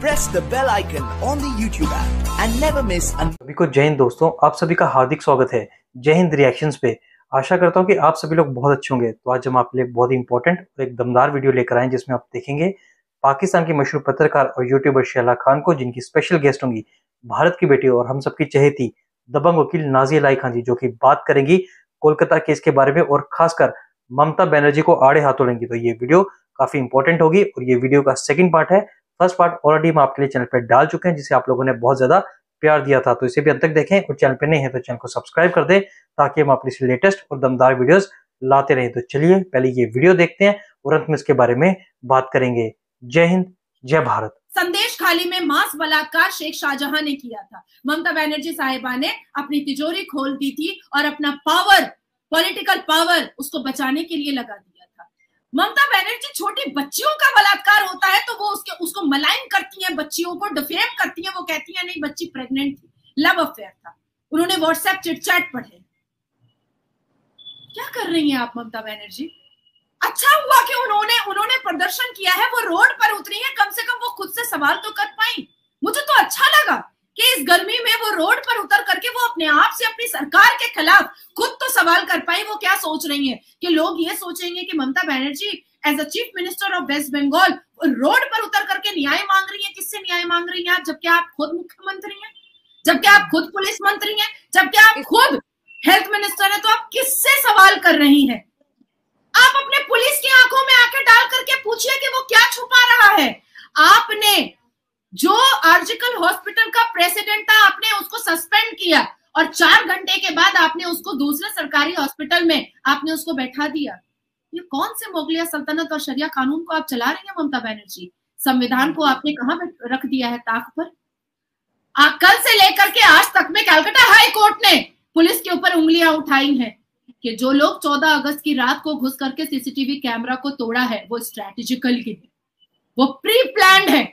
press the bell icon on the YouTube app and never miss सभी को जय हिंद दोस्तों, आप सभी का हार्दिक स्वागत है जय हिंद रिएक्शंस पे। आशा करता हूँ कि आप सभी लोग बहुत अच्छे होंगे। तो आज हम आपके लिए बहुत ही इंपॉर्टेंट और एक दमदार वीडियो लेकर आए जिसमें आप देखेंगे पाकिस्तान की मशहूर पत्रकार और यूट्यूबर शैला खान को, जिनकी स्पेशल गेस्ट होंगी भारत की बेटी और हम सबकी चहेती दबंग वकील नाज़िया इलाही खान जी, जो कि बात करेंगी कोलकाता केस के बारे में और खासकर ममता बनर्जी को आड़े हाथों लेंगी। तो ये वीडियो काफी इंपॉर्टेंट होगी और ये वीडियो का सेकंड पार्ट है। फर्स्ट पार्ट ऑलरेडी हम आपके लिए चैनल पर डाल चुके हैं, जिसे आप लोगों ने बहुत ज्यादा प्यार दिया था, तो इसे भी अंत तक देखें और चैनल पे नहीं है तो चैनल को सब्सक्राइब कर दें ताकि हम अपनी लेटेस्ट और दमदार वीडियोस लाते रहें। तो चलिए पहले ये वीडियो देखते हैं और अंत में इसके बारे में बात करेंगे। जय हिंद, जय भारत। संदेश खाली में मास बलात्कार शेख शाहजहां ने किया था। ममता बनर्जी साहिबा ने अपनी तिजोरी खोल दी थी और अपना पावर, पॉलिटिकल पावर उसको बचाने के लिए लगा दिया था। ममता बनर्जी छोटी बच्चियों का बलात्कार होता है तो वो उसको मलाइन करती हैं, बच्चियों को डिफेम करती हैं। वो कहती हैं नहीं बच्ची प्रेग्नेंट थी, लव अफेयर था, उन्होंने व्हाट्सएप चिटचैट पढ़े। क्या कर रही हैं आप ममता बनर्जी? अच्छा हुआ कि उन्होंने प्रदर्शन किया है, वो रोड पर उतरी है, कम से कम वो खुद से सवाल तो कर पाई। मुझे तो अच्छा लगा कि इस गर्मी में वो रोड पर उतर करके वो अपने आप से अपनी सरकार के खिलाफ खुद तो सवाल कर पाई। वो क्या सोच रही है कि लोग ये सोचेंगे कि Mamata Banerjee as a chief minister of West Bengal road पर उतर करके न्याय मांग रही है। किससे न्याय मांग रही है आप, जबकि आप खुद मुख्यमंत्री हैं, जबकि आप खुद पुलिस मंत्री हैं, जबकि आप खुद हेल्थ मिनिस्टर है, तो आप किससे सवाल कर रही हैं? आप अपने पुलिस की आंखों में आके डाल करके पूछिए कि वो क्या छुपा रहा है। आपने जो आर्जिकल हॉस्पिटल का प्रेसिडेंट था, आपने उसको सस्पेंड किया और 4 घंटे के बाद आपने उसको दूसरे सरकारी हॉस्पिटल में आपने उसको बैठा दिया। ये कौन से मुगलिया सल्तनत और शरिया कानून को आप चला रही हैं ममता बनर्जी? संविधान को आपने कहां रख दिया है, ताक पर? कल से लेकर के आज तक में कलकत्ता हाई कोर्ट ने पुलिस के ऊपर उंगलियां उठाई हैं कि जो लोग 14 अगस्त की रात को घुस करके सीसीटीवी कैमरा को तोड़ा है वो स्ट्रैटेजिकली है, वो प्री प्लान्ड है।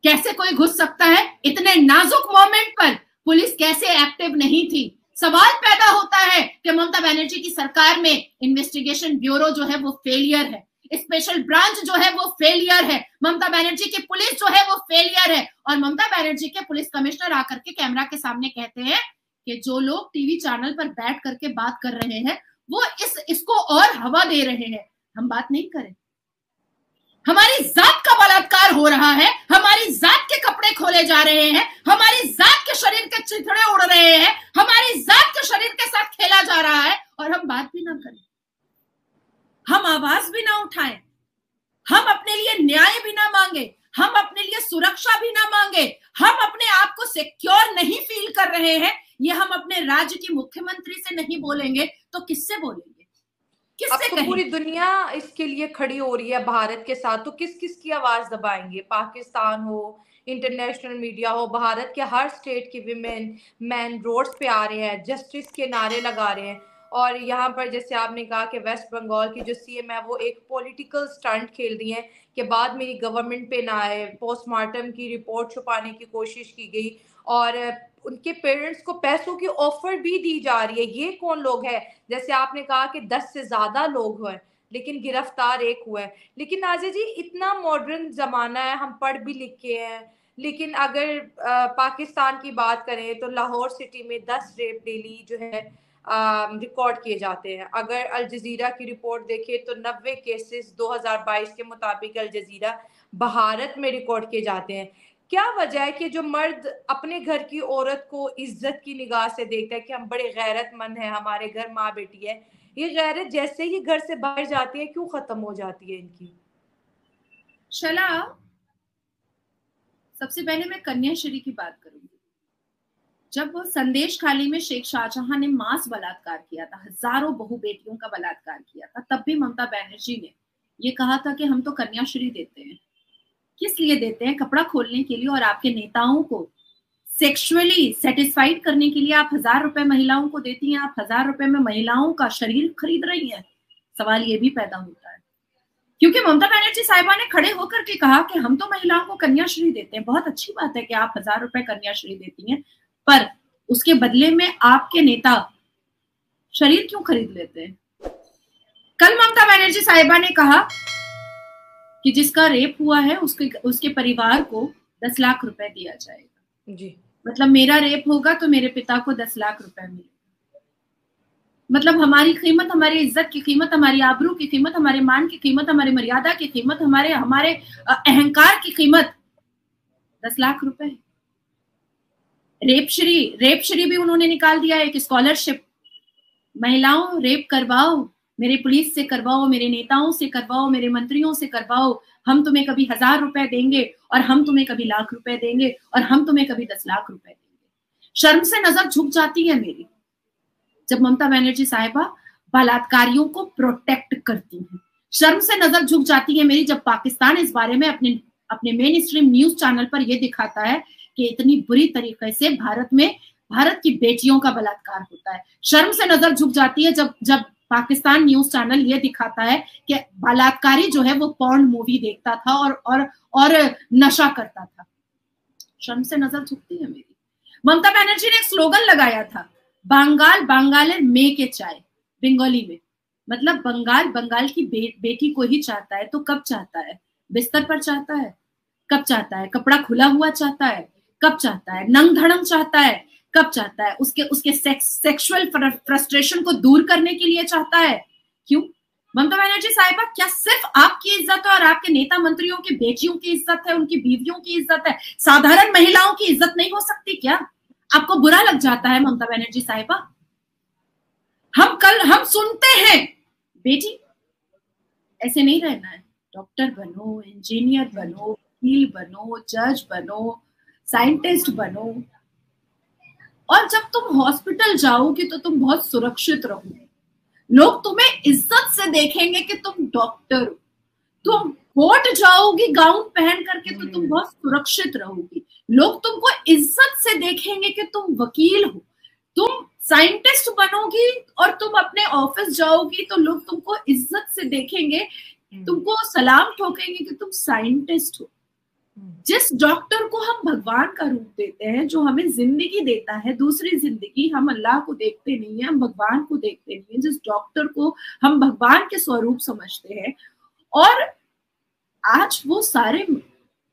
कैसे कोई घुस सकता है? इतने नाजुक मोमेंट पर पुलिस कैसे एक्टिव नहीं थी? सवाल पैदा होता है कि ममता बनर्जी की सरकार में इन्वेस्टिगेशन ब्यूरो जो है वो फेलियर है, स्पेशल ब्रांच जो है वो फेलियर है, ममता बनर्जी की पुलिस जो है वो फेलियर है। और ममता बनर्जी के पुलिस कमिश्नर आकर के कैमरा के सामने कहते हैं कि जो लोग टीवी चैनल पर बैठ करके बात कर रहे हैं वो इसको और हवा दे रहे हैं। हम बात नहीं करें? हमारी जात का बलात्कार हो रहा है, हमारी जात के कपड़े खोले जा रहे हैं, हमारी जात के शरीर के चिथड़े उड़ रहे हैं, हमारी जात के शरीर के साथ खेला जा रहा है और हम बात भी ना करें, हम आवाज भी ना उठाएं, हम अपने लिए न्याय भी ना मांगे, हम अपने लिए सुरक्षा भी ना मांगे, हम अपने आप को सिक्योर नहीं फील कर रहे हैं, ये हम अपने राज्य की मुख्यमंत्री से नहीं बोलेंगे तो किससे बोलेंगे? किससे अब तो पूरी दुनिया इसके लिए खड़ी हो रही है भारत के साथ, तो किस किस की आवाज दबाएंगे? पाकिस्तान हो, इंटरनेशनल मीडिया हो, भारत के हर स्टेट के विमेन मैन रोड्स पे आ रहे हैं, जस्टिस के नारे लगा रहे हैं। और यहाँ पर जैसे आपने कहा कि वेस्ट बंगाल की जो सीएम है वो एक पॉलिटिकल स्टंट खेल रही है कि बाद मेरी गवर्नमेंट पे ना आए, पोस्टमार्टम की रिपोर्ट छुपाने की कोशिश की गई और उनके पेरेंट्स को पैसों की ऑफर भी दी जा रही है। ये कौन लोग हैं? जैसे आपने कहा कि 10 से ज्यादा लोग हुए लेकिन गिरफ्तार एक हुआ है। लेकिन नाज़िया जी, इतना मॉडर्न जमाना है, हम पढ़ भी लिख के हैं, लेकिन अगर पाकिस्तान की बात करें तो लाहौर सिटी में 10 रेप डेली जो है रिकॉर्ड किए जाते हैं। अगर अल जजीरा की रिपोर्ट देखें तो 90 केसेस 2022 के मुताबिक अल जजीरा भारत में रिकॉर्ड किए जाते हैं। क्या वजह है कि जो मर्द अपने घर की औरत को इज्जत की निगाह से देखता है कि हम बड़े गैरतमंद हैं, हमारे घर माँ बेटी है, ये गैरत जैसे ही घर से बाहर जाती है क्यों खत्म हो जाती है इनकी? शला, सबसे पहले मैं कन्याश्री की बात करूंगी। जब संदेश खाली में शेख शाहजहां ने मास बलात्कार किया था, हजारों बहू बेटियों का बलात्कार किया था, तब भी ममता बनर्जी ने ये कहा था कि हम तो कन्याश्री देते हैं। किस लिए देते हैं? कपड़ा खोलने के लिए और आपके नेताओं को सेक्सुअली सेटिस्फाइड करने के लिए आप 1000 रुपए महिलाओं को देती हैं। आप 1000 रुपए में महिलाओं का शरीर खरीद रही हैं। सवाल ये भी पैदा होता है क्योंकि ममता बनर्जी साहिबा ने खड़े होकर के कहा कि हम तो महिलाओं को कन्याश्री देते हैं। बहुत अच्छी बात है कि आप 1000 रुपए कन्याश्री देती हैं, पर उसके बदले में आपके नेता शरीर क्यों खरीद लेते हैं? कल ममता बनर्जी साहिबा ने कहा कि जिसका रेप हुआ है उसके परिवार को 10 लाख रुपए दिया जाएगा जी। मतलब मेरा रेप होगा तो मेरे पिता को 10 लाख रुपए मिलेगा। मतलब हमारी कीमत, हमारी इज्जत की कीमत, हमारी आबरू की कीमत, हमारे मान की कीमत, हमारी मर्यादा की कीमत, हमारे अहंकार की कीमत 10 लाख रुपए। रेपश्री भी उन्होंने निकाल दिया, एक स्कॉलरशिप। महिलाओं रेप करवाओ, मेरे पुलिस से करवाओ, मेरे नेताओं से करवाओ, मेरे मंत्रियों से करवाओ, हम तुम्हें कभी 1000 रुपए देंगे और हम तुम्हें कभी लाख रुपए देंगे और हम तुम्हें कभी 10 लाख रुपए देंगे। शर्म से नजर झुक जाती है मेरी जब ममता बनर्जी साहिबा बलात्कारियों को प्रोटेक्ट करती हैं। शर्म से नजर झुक जाती है मेरी जब पाकिस्तान इस बारे में अपने मेन स्ट्रीम न्यूज चैनल पर यह दिखाता है कि इतनी बुरी तरीके से भारत की बेटियों का बलात्कार होता है। शर्म से नजर झुक जाती है जब पाकिस्तान न्यूज चैनल ये दिखाता है कि बलात्कारी जो है वो पॉर्न मूवी देखता था और नशा करता था। शर्म से नजर झुकती है मेरी। ममता बनर्जी ने एक स्लोगन लगाया था, बंगालेर मेये के चाय, बंगाली में। मतलब बंगाल की बेटी को ही चाहता है तो कब चाहता है? बिस्तर पर चाहता है? कब चाहता है? कपड़ा खुला हुआ चाहता है? कब चाहता है? नंग धड़ंग चाहता है? कब चाहता है? उसके सेक्सुअल फ्रस्ट्रेशन को दूर करने के लिए चाहता है? क्यों? ममता बनर्जी साहिबा, क्या सिर्फ आपकी इज्जत है और आपके नेता मंत्रियों की बेटियों की इज्जत है, उनकी बीवियों की इज्जत है, साधारण महिलाओं की इज्जत नहीं हो सकती क्या? आपको बुरा लग जाता है ममता बनर्जी साहिबा? हम सुनते हैं, बेटी ऐसे नहीं रहना है, डॉक्टर बनो, इंजीनियर बनो, वकील बनो, जज बनो, साइंटिस्ट बनो, और जब तुम हॉस्पिटल जाओगे तो तुम बहुत सुरक्षित रहोगे। लोग तुम्हें इज्जत से देखेंगे कि तुम डॉक्टर हो। तुम कोर्ट जाओगी गाउन पहन करके तो तुम बहुत सुरक्षित रहोगी। लोग तुमको इज्जत से देखेंगे कि तुम वकील हो। तुम साइंटिस्ट बनोगी और तुम अपने ऑफिस जाओगी तो लोग तुमको इज्जत से देखेंगे, तुमको सलाम ठोकेंगे कि तुम साइंटिस्ट हो। जिस डॉक्टर को हम भगवान का रूप देते हैं, जो हमें जिंदगी देता है, दूसरी जिंदगी, हम अल्लाह को देखते नहीं है, हम भगवान को देखते नहीं है, जिस डॉक्टर को हम भगवान के स्वरूप समझते हैं, और आज वो सारे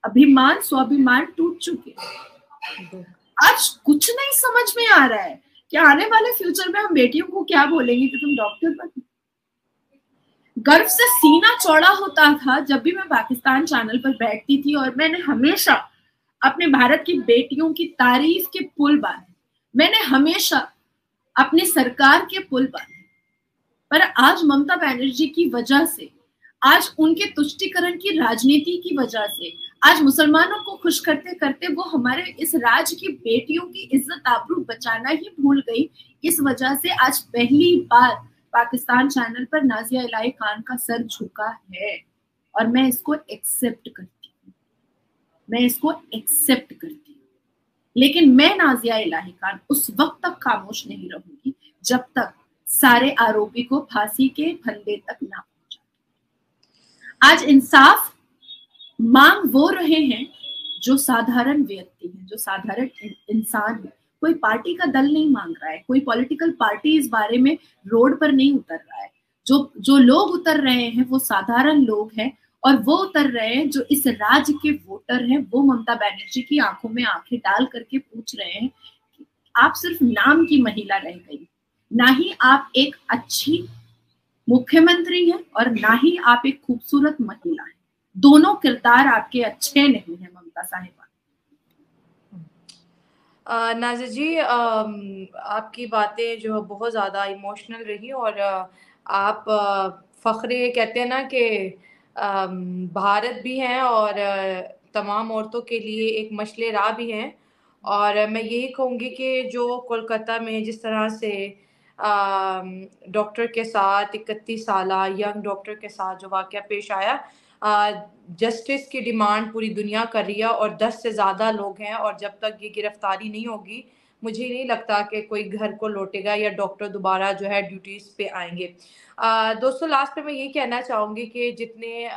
अभिमान स्वाभिमान टूट चुके हैं। आज कुछ नहीं समझ में आ रहा है कि आने वाले फ्यूचर में हम बेटियों को क्या बोलेंगे कि तुम डॉक्टर बनो। गर्व से सीना चौड़ा होता था जब भी मैं पाकिस्तान चैनल पर बैठती थी और मैंने हमेशा अपने भारत की बेटियों की तारीफ के पुल बांधे, मैंने हमेशा अपनी सरकार के पुल बांधे। पर आज ममता बनर्जी की वजह से, आज उनके तुष्टीकरण की राजनीति की वजह से, आज मुसलमानों को खुश करते करते वो हमारे इस राज्य की बेटियों की इज्जत आबरू बचाना ही भूल गई। इस वजह से आज पहली बार पाकिस्तान चैनल पर नाजिया इलाही खान का सर झुका है और मैं इसको एक्सेप्ट करती हूँ, मैं इसको एक्सेप्ट करती हूँ। लेकिन मैं नाजिया इलाही खान उस वक्त तक खामोश नहीं रहूंगी जब तक सारे आरोपी को फांसी के फंदे तक ना पहुंचा। आज इंसाफ मांग वो रहे हैं जो साधारण व्यक्ति हैं, जो साधारण इंसान है। कोई पार्टी का दल नहीं मांग रहा है, कोई पॉलिटिकल पार्टी इस बारे में रोड पर नहीं उतर रहा है। जो लोग उतर रहे हैं वो साधारण लोग हैं, और वो उतर रहे हैं जो इस राज्य के वोटर हैं। वो ममता बनर्जी की आंखों में आंखें डाल करके पूछ रहे हैं कि आप सिर्फ नाम की महिला रह गई, ना ही आप एक अच्छी मुख्यमंत्री हैं और ना ही आप एक खूबसूरत महिला हैं। दोनों किरदार आपके अच्छे नहीं है ममता साहिबा। नाज़िर जी, आपकी बातें जो बहुत ज़्यादा इमोशनल रही, और आप फ़ख्रे कहते हैं ना कि भारत भी हैं और तमाम औरतों के लिए एक मशले राह भी हैं। और मैं यही कहूँगी कि जो कोलकाता में जिस तरह से डॉक्टर के साथ 31 साला यंग डॉक्टर के साथ जो वाक़या पेश आया, जस्टिस की डिमांड पूरी दुनिया कर रही है और 10 से ज़्यादा लोग हैं, और जब तक ये गिरफ्तारी नहीं होगी मुझे नहीं लगता कि कोई घर को लौटेगा या डॉक्टर दोबारा जो है ड्यूटीज़ पे आएंगे। दोस्तों, लास्ट पे मैं ये कहना चाहूँगी कि जितने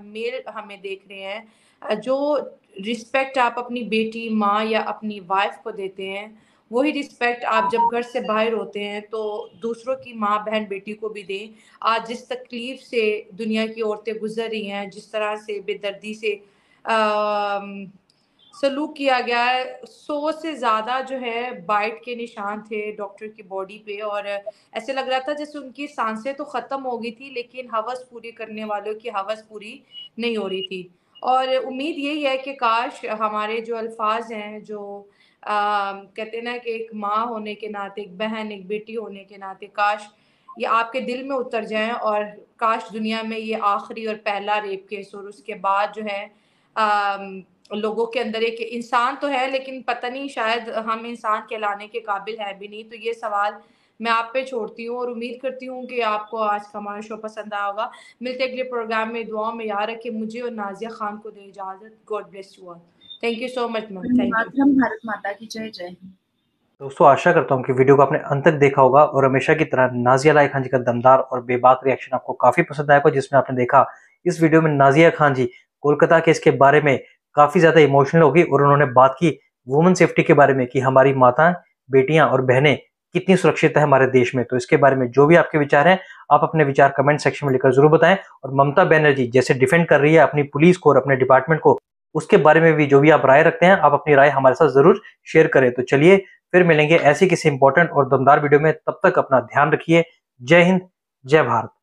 मेल हमें देख रहे हैं, जो रिस्पेक्ट आप अपनी बेटी, माँ या अपनी वाइफ को देते हैं वही रिस्पेक्ट आप जब घर से बाहर होते हैं तो दूसरों की माँ बहन बेटी को भी दें। आज जिस तकलीफ से दुनिया की औरतें गुजर रही हैं, जिस तरह से बेदर्दी से सलूक किया गया है, 100 से ज़्यादा जो है बाइट के निशान थे डॉक्टर की बॉडी पे, और ऐसे लग रहा था जैसे उनकी सांसें तो ख़त्म हो गई थी लेकिन हवस पूरी करने वालों की हवस पूरी नहीं हो रही थी। और उम्मीद यही है कि काश हमारे जो अल्फाज हैं, जो कहते हैं ना कि एक माँ होने के नाते, एक बहन, एक बेटी होने के नाते, काश ये आपके दिल में उतर जाएं, और काश दुनिया में ये आखिरी और पहला रेप केस, और उसके बाद जो है लोगों के अंदर एक इंसान तो है लेकिन पता नहीं शायद हम इंसान कहलाने के काबिल है भी नहीं। तो ये सवाल मैं आप पे छोड़ती हूँ और उम्मीद करती हूँ कि आपको आज का हमारा शो पसंद आया होगा। मिलते अगले प्रोग्राम में। दुआ में याद रखें मुझे और नाजिया खान को दे इजाजत। God bless you all. Thank you so much ma'am. Thank you. Bharat माता की जय। जय हिंद। दोस्तों, आशा करता हूँ कि वीडियो को आपने अंत तक देखा होगा और हमेशा की तरह नाजिया लाई खान जी का दमदार और बेबाक रिएक्शन आपको काफी पसंद आएगा, जिसमें आपने देखा इस वीडियो में नाजिया खान जी कोलकाता केस के बारे में काफी ज्यादा इमोशनल होगी और उन्होंने बात की वुमेन सेफ्टी के बारे में कि हमारी माताएं, बेटियां और बहनें कितनी सुरक्षित है हमारे देश में। तो इसके बारे में जो भी आपके विचार हैं, आप अपने विचार कमेंट सेक्शन में लिखकर जरूर बताएं। और ममता बनर्जी जैसे डिफेंड कर रही है अपनी पुलिस को और अपने डिपार्टमेंट को, उसके बारे में भी जो भी आप राय रखते हैं, आप अपनी राय हमारे साथ जरूर शेयर करें। तो चलिए फिर मिलेंगे ऐसी किसी इंपॉर्टेंट और दमदार वीडियो में। तब तक अपना ध्यान रखिए। जय हिंद, जय भारत।